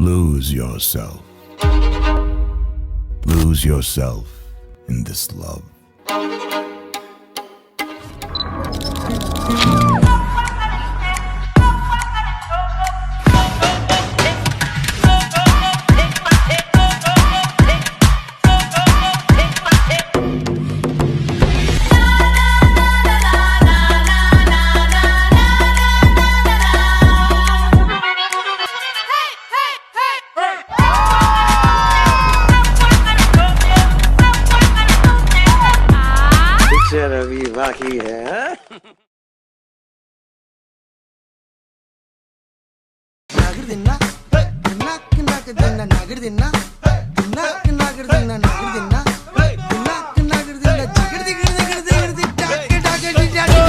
Lose yourself. Lose yourself in this love. अभी बाकी है नागर दिन्ना नाक नाक दिन्ना नागर दिन्ना नाक नागर दिन्ना नागर दिन्ना नाक नागर दिन्ना जिगर जिगर जिगर जिगर टाके टाके टाके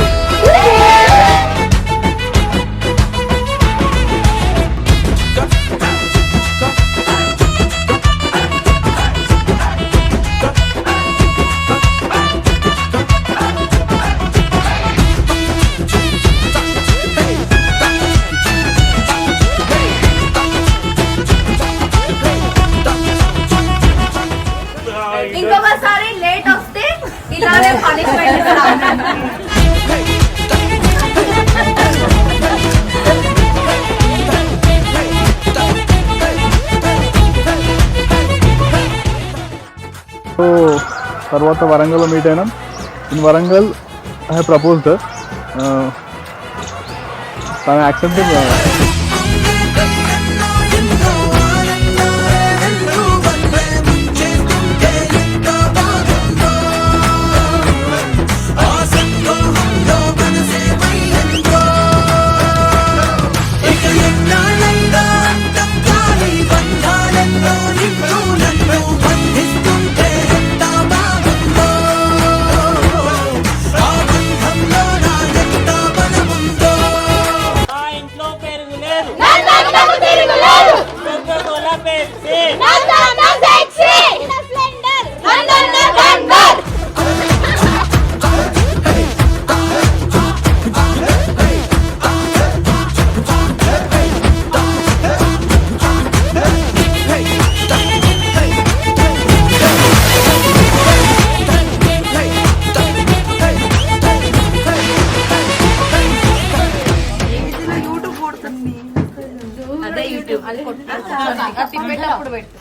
ఇంకొకసారి లేట్ వస్తే ఇలానే పనిష్మెంట్ సో తర్వాత వరంగల్లో మీట్ అయినాం. In Warangal I have proposed తను యాక్సెప్టెడ్. తిప్పేటప్పుడు పెట్టు.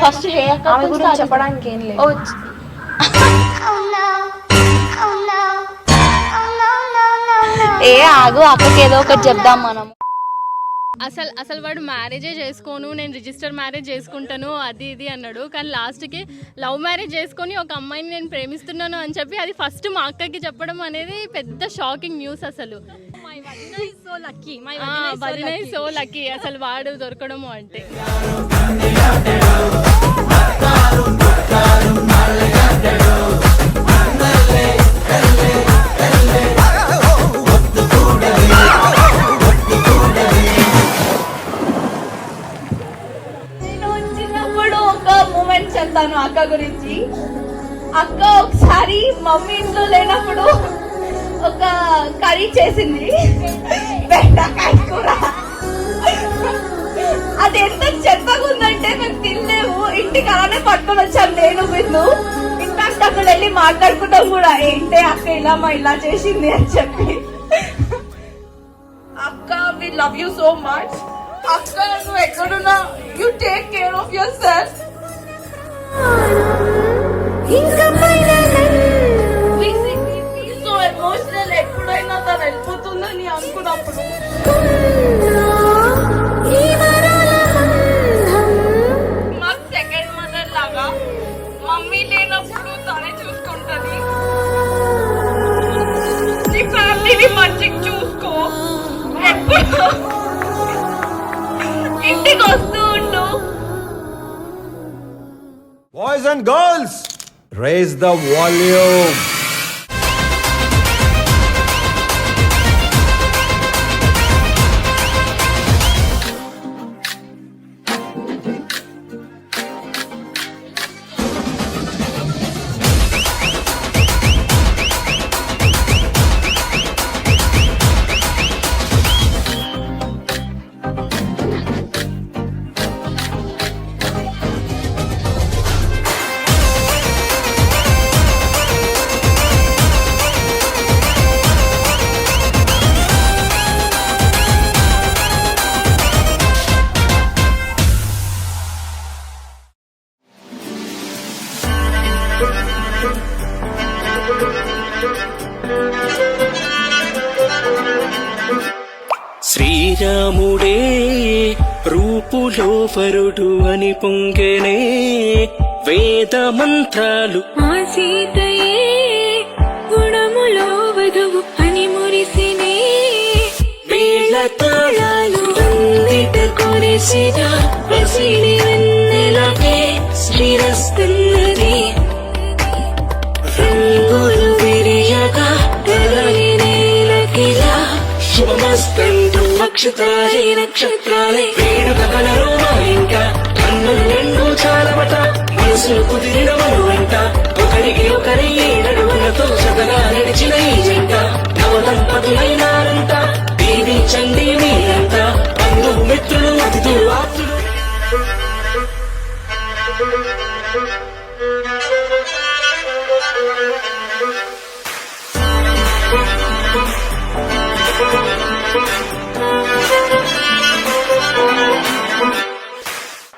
ఫస్ట్ హే అక్క గురించి చెప్పడానికి ఏం లేదు. ఏ ఆగు, అక్కకి ఏదో ఒకటి చెప్దాం మనం. అసలు వాడు మ్యారేజే చేసుకోను, నేను రిజిస్టర్ మ్యారేజ్ చేసుకుంటాను అది ఇది అన్నాడు. కానీ లాస్ట్కి లవ్ మ్యారేజ్ చేసుకొని ఒక అమ్మాయిని నేను ప్రేమిస్తున్నాను అని చెప్పి అది ఫస్ట్ మా అక్కకి చెప్పడం అనేది పెద్ద షాకింగ్ న్యూస్. అసలు వదిన ఈజ్ సో లక్కీ అసలు వాడు దొరకడము అంటే. చెప్తాను అక్క గురించి. అక్క ఒకసారి మమ్మీ ఇంట్లో లేనప్పుడు ఒక కర్రీ చేసింది, బెండకాయ కూర. అది ఎంత చెత్తగా ఉందంటే మేము తినలేము. ఇంటికి అలానే పట్టుకొని వచ్చాం నేను విన్ను. ఇన్ఫాక్ట్ అక్కడ వెళ్ళి మాట్లాడుకుంటాం కూడా, ఏంటి అక్క ఇలా చేసింది అని చెప్పి. అక్క we love you so much. అక్క నువ్వు ఎక్కడున్నా you take care of yourself. So emotional. ఎప్పుడైనా తను వెళ్ళిపోతుందని అనుకున్నప్పుడు మాకు సెకండ్ మదర్ లాగా. మమ్మీ లేనప్పుడు తనే చూసుకుంటది. నీ ఫ్యామిలీని మంచిగా చూసుకో. ఇంటికి వస్తూ ఉండు. Boys and girls, raise the volume. శ్రీరాముడే రూపులో వరుడు అని పొంగెనే వేద మంత్రాలు. మా సీతయే గుణములో వధువు అని మురిసినే వేళ తాళాలు అన్నిట కొరిసిన పసిడి వెన్నెలకే శ్రీరస్తున్నది. రంగులు విరియగా తెలని నేలకిలా శుభమస్తంటూ నక్షత్రాలే నక్షత్రాలే వేడుక కలరు మా ఇంట. కన్నులు రెండు చాలవట మనసులు కుదిరిన మనువంట. ఒకరికి ఒకరి ఏడడుగులతో సదగా నడిచిన ఈ జంట నవదంపతులైనారంట. దీవించండి మీరంతా బంధువు మిత్రులు అతిథులు ఆప్తులు.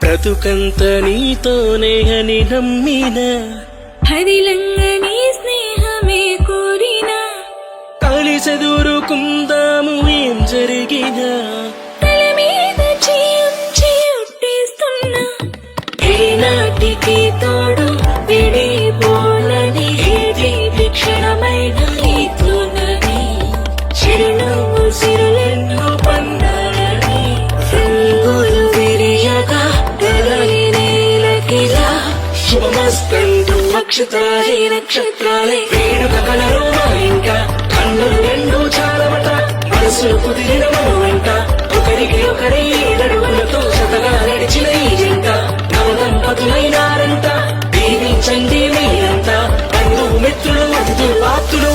బ్రతుకంత నీతోనే అని నమ్మిన హరిలంగని స్నేహమే కోరినా కలిసి దూరుకుందాము ఏం జరిగినా. తల మీద చేయుంచి ఒట్టేస్తున్నా ఏనాటికి తోడు విడిపోనని ఏది విక్షణమైన నీతోనని చిరునవ్వు సిరులెన్నో పండాలని. రంగులు విరియగా తెలని నేలకిలా శుభమస్తంటూ నక్షత్రాలే నక్షత్రాలే వేడుక కలరు మా ఇంట. కన్నులు రెండు చాలవట మనసులు కుదిరిన మనువంట. ఒకరికి ఒకరి ఏడడుగులతో సతగా నడిచిన ఈ జంట నవదంపతులైనారంట. దీవించండి మీరంతా బంధువు మిత్రులు అతిథులు ఆప్తులు.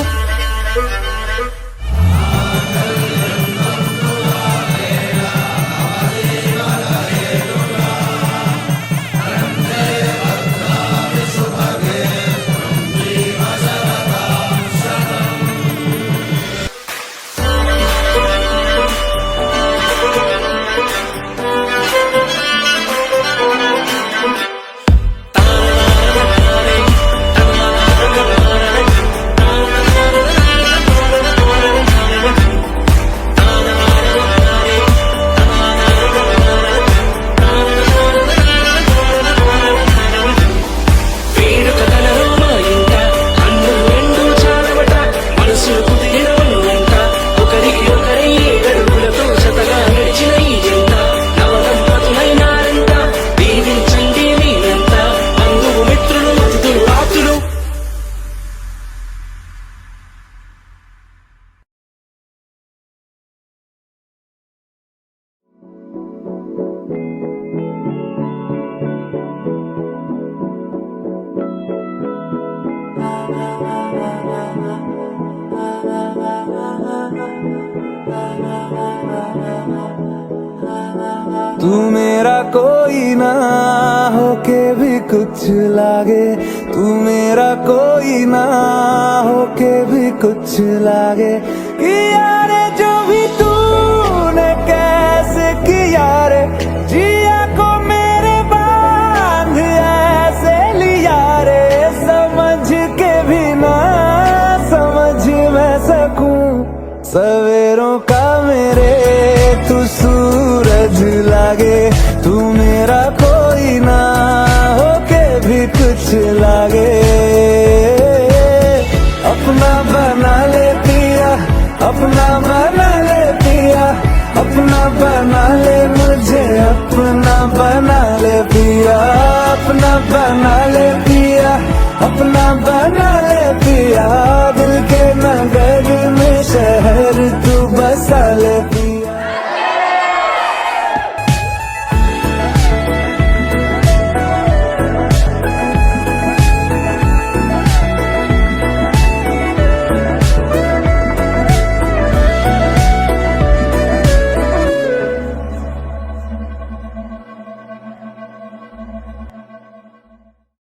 तू मेरा कोई ना होके भी कुछ लागे, तू मेरा कोई ना होके भी कुछ लागे। किया रे जो भी तूने कैसे किया रे, जिया को मेरे बांध ऐसे लिया रे। समझ के भी ना समझ मैं सकूं सवेरों का मेरे तू सूरज लागे। तू मेरा कोई ना होके भी कुछ लागे। अपना बना ले पिया, अपना बना ले पिया, अपना బనా